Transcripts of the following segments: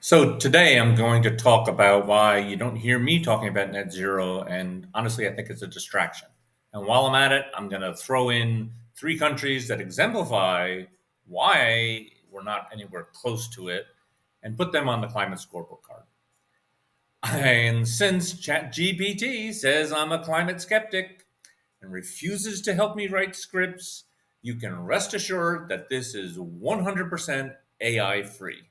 So today I'm going to talk about why you don't hear me talking about net zero, and honestly, I think it's a distraction. And while I'm at it, I'm going to throw in three countries that exemplify why we're not anywhere close to it and put them on the climate scoreboard card. And since ChatGPT says I'm a climate skeptic and refuses to help me write scripts, you can rest assured that this is 100% AI free.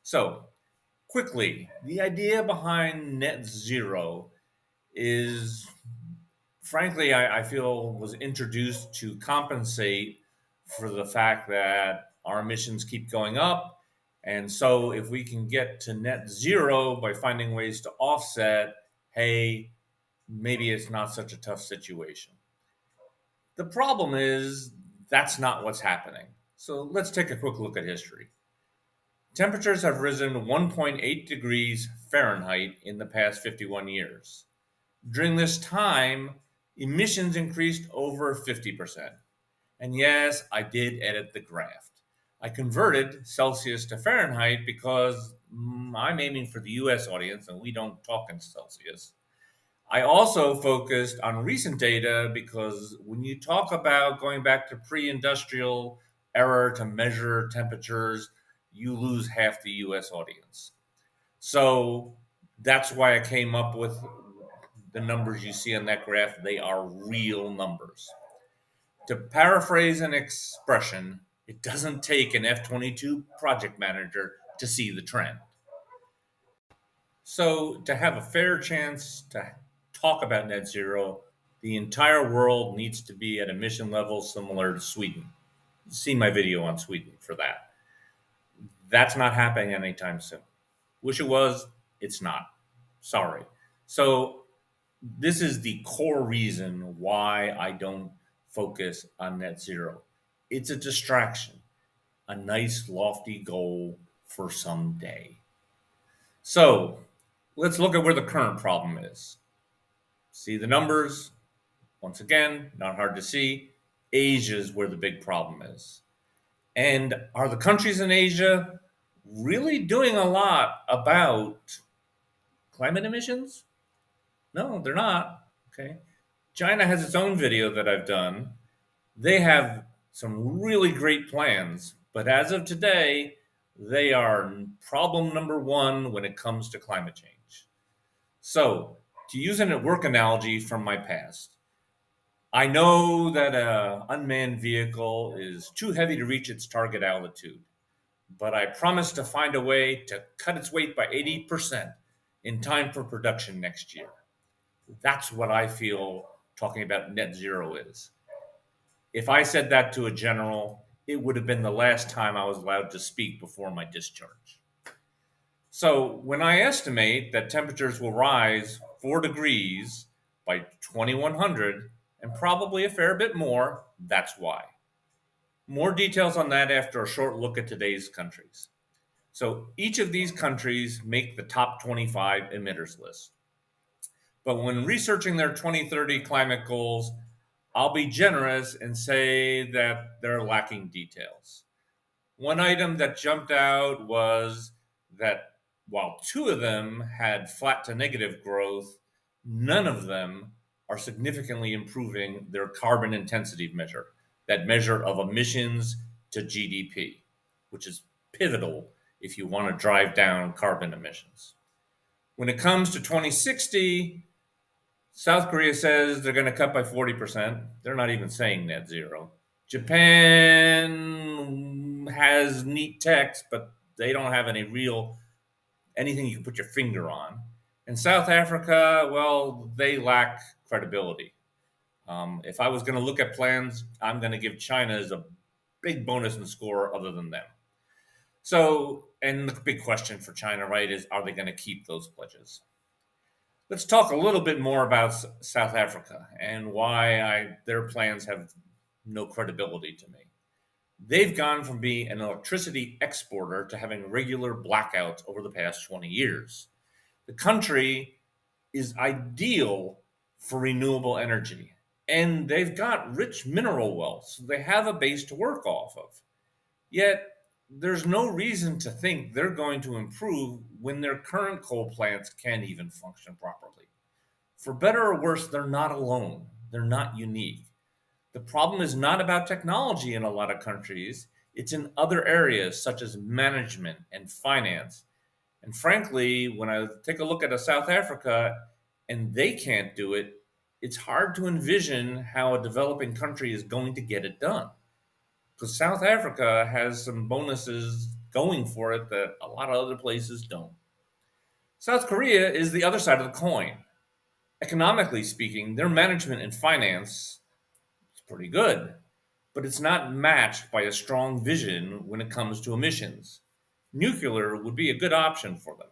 So, quickly, the idea behind net zero is, frankly, I feel was introduced to compensate for the fact that our emissions keep going up. And so, if we can get to net zero by finding ways to offset, hey, maybe it's not such a tough situation. The problem is that's not what's happening. So, let's take a quick look at history. Temperatures have risen 1.8 degrees Fahrenheit in the past 51 years. During this time, emissions increased over 50%. And yes, I did edit the graph. I converted Celsius to Fahrenheit because I'm aiming for the US audience and we don't talk in Celsius. I also focused on recent data because when you talk about going back to pre-industrial era to measure temperatures, you lose half the US audience. So that's why I came up with the numbers you see on that graph. They are real numbers. To paraphrase an expression, it doesn't take an F-22 project manager to see the trend. So, to have a fair chance to talk about net zero, the entire world needs to be at emission levels similar to Sweden. See my video on Sweden for that. That's not happening anytime soon. Wish it was, it's not. Sorry. So, this is the core reason why I don't focus on net zero. It's a distraction, a nice, lofty goal for someday. So, let's look at where the current problem is. See the numbers. Once again, not hard to see. Asia is where the big problem is. And are the countries in Asia really doing a lot about climate emissions? No, they're not. Okay. China has its own video that I've done. They have some really great plans, but as of today, they are problem number one when it comes to climate change. So, to use a work analogy from my past, I know that an unmanned vehicle is too heavy to reach its target altitude, but I promise to find a way to cut its weight by 80% in time for production next year. That's what I feel talking about net zero is. If I said that to a general, it would have been the last time I was allowed to speak before my discharge. So when I estimate that temperatures will rise 4 degrees by 2100, and probably a fair bit more, that's why. More details on that after a short look at today's countries. So each of these countries make the top 25 emitters list. But when researching their 2030 climate goals, I'll be generous and say that they're lacking details. One item that jumped out was that while two of them had flat to negative growth, none of them are significantly improving their carbon intensity measure, that measure of emissions to GDP, which is pivotal if you want to drive down carbon emissions. When it comes to 2060, South Korea says they're going to cut by 40%. They're not even saying net zero. Japan has neat text, but they don't have anything you can put your finger on. And South Africa, well, they lack credibility. If I was going to look at plans, I'm going to give China as a big bonus in the score other than them. So, and the big question for China, right, is are they going to keep those pledges? Let's talk a little bit more about South Africa and why their plans have no credibility to me. They've gone from being an electricity exporter to having regular blackouts over the past 20 years. The country is ideal for renewable energy, and they've got rich mineral wealth, so they have a base to work off of. Yet, there's no reason to think they're going to improve when their current coal plants can't even function properly. For better or worse, they're not alone. They're not unique. The problem is not about technology in a lot of countries, it's in other areas such as management and finance. And frankly, when I take a look at a South Africa and they can't do it, it's hard to envision how a developing country is going to get it done. Because South Africa has some bonuses going for it that a lot of other places don't. South Korea is the other side of the coin. Economically speaking, their management and finance is pretty good, but it's not matched by a strong vision when it comes to emissions. Nuclear would be a good option for them.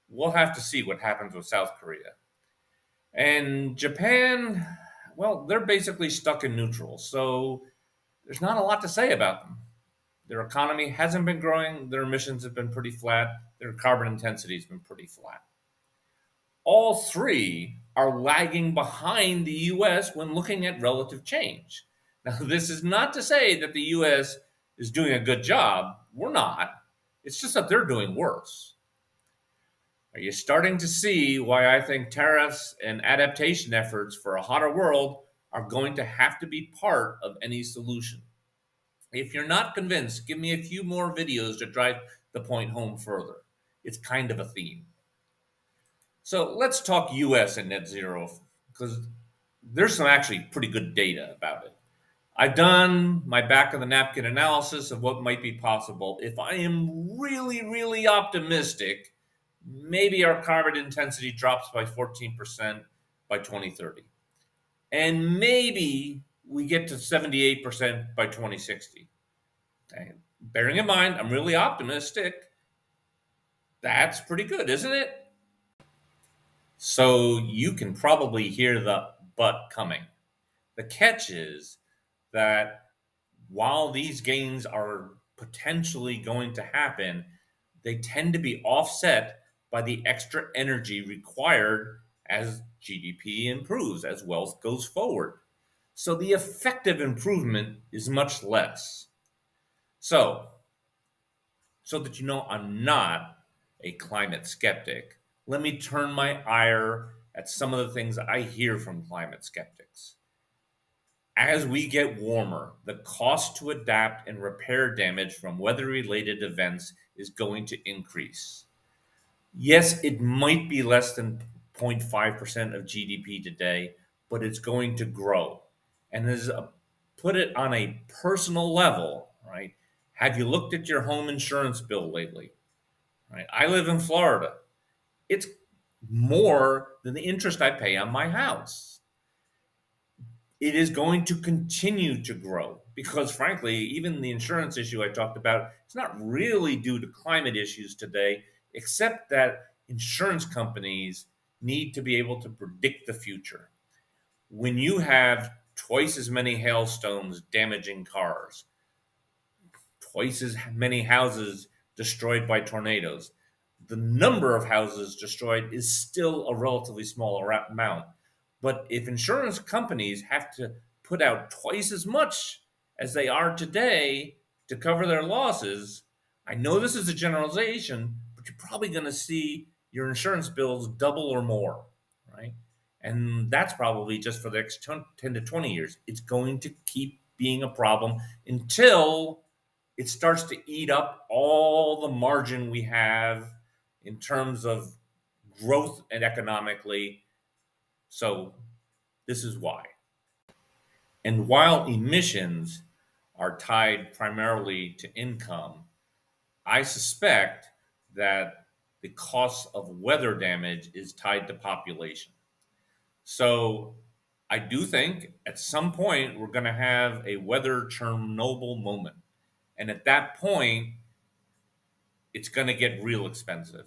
We'll have to see what happens with South Korea. And Japan, well, they're basically stuck in neutral, so there's not a lot to say about them. Their economy hasn't been growing, their emissions have been pretty flat, their carbon intensity has been pretty flat. All three are lagging behind the US when looking at relative change. Now, this is not to say that the US is doing a good job. We're not. It's just that they're doing worse. Are you starting to see why I think tariffs and adaptation efforts for a hotter world are going to have to be part of any solution? If you're not convinced, give me a few more videos to drive the point home further. It's kind of a theme. So let's talk US and net zero because there's some actually pretty good data about it. I've done my back of the napkin analysis of what might be possible. If I am really, really optimistic, maybe our carbon intensity drops by 14% by 2030. And maybe we get to 78% by 2060. Okay. Bearing in mind, I'm really optimistic. That's pretty good, isn't it? So you can probably hear the but coming. The catch is that while these gains are potentially going to happen, they tend to be offset by the extra energy required as GDP improves, as wealth goes forward. So the effective improvement is much less. So that you know I'm not a climate skeptic, let me turn my ire at some of the things I hear from climate skeptics. As we get warmer, the cost to adapt and repair damage from weather related events is going to increase. Yes, it might be less than 0.5% of GDP today, but it's going to grow. And put it on a personal level, right? Have you looked at your home insurance bill lately? Right? I live in Florida. It's more than the interest I pay on my house. It is going to continue to grow because, frankly, even the insurance issue I talked about, it's not really due to climate issues today, except that insurance companies need to be able to predict the future. When you have twice as many hailstones damaging cars, twice as many houses destroyed by tornadoes, the number of houses destroyed is still a relatively small amount. But if insurance companies have to put out twice as much as they are today to cover their losses, I know this is a generalization, but you're probably going to see your insurance bills double or more, right? And that's probably just for the next 10 to 20 years. It's going to keep being a problem until it starts to eat up all the margin we have in terms of growth and economically. So this is why. And while emissions are tied primarily to income, I suspect that the cost of weather damage is tied to population. So I do think at some point we're going to have a weather Chernobyl moment. And at that point, it's going to get real expensive.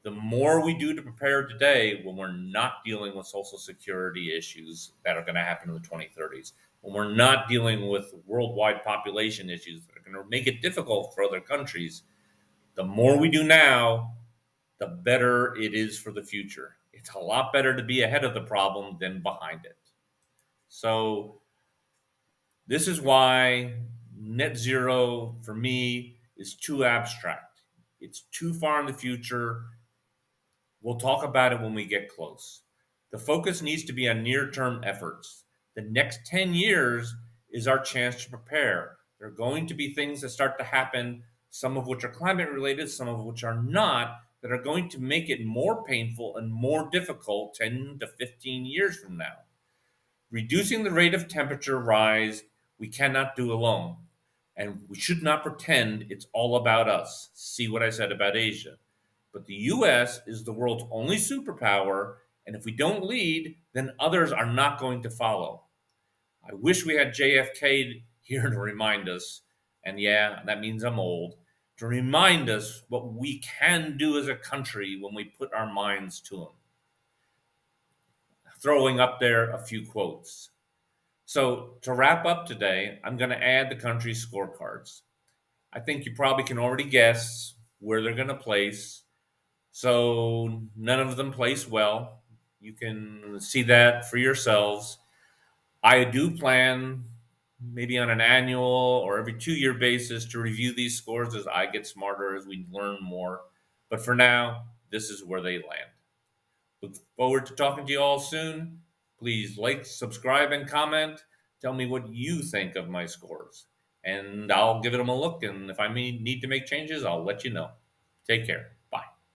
The more we do to prepare today when we're not dealing with social security issues that are going to happen in the 2030s, when we're not dealing with worldwide population issues that are going to make it difficult for other countries, the more we do now, the better it is for the future. It's a lot better to be ahead of the problem than behind it. So this is why net zero for me is too abstract. It's too far in the future. We'll talk about it when we get close. The focus needs to be on near term efforts. The next 10 years is our chance to prepare. There are going to be things that start to happen, some of which are climate related, some of which are not, that are going to make it more painful and more difficult 10 to 15 years from now. Reducing the rate of temperature rise, we cannot do alone. And we should not pretend it's all about us. See what I said about Asia. But the US is the world's only superpower, and if we don't lead, then others are not going to follow. I wish we had JFK here to remind us, and yeah, that means I'm old, to remind us what we can do as a country when we put our minds to them. Throwing up there a few quotes. So, to wrap up today, I'm going to add the country's scorecards. I think you probably can already guess where they're going to place. So, none of them place well. You can see that for yourselves. I do plan, maybe on an annual or every 2 year basis, to review these scores as I get smarter, as we learn more. But for now, this is where they land. Look forward to talking to you all soon. Please like, subscribe, and comment. Tell me what you think of my scores, and I'll give them a look. And if I need to make changes, I'll let you know. Take care.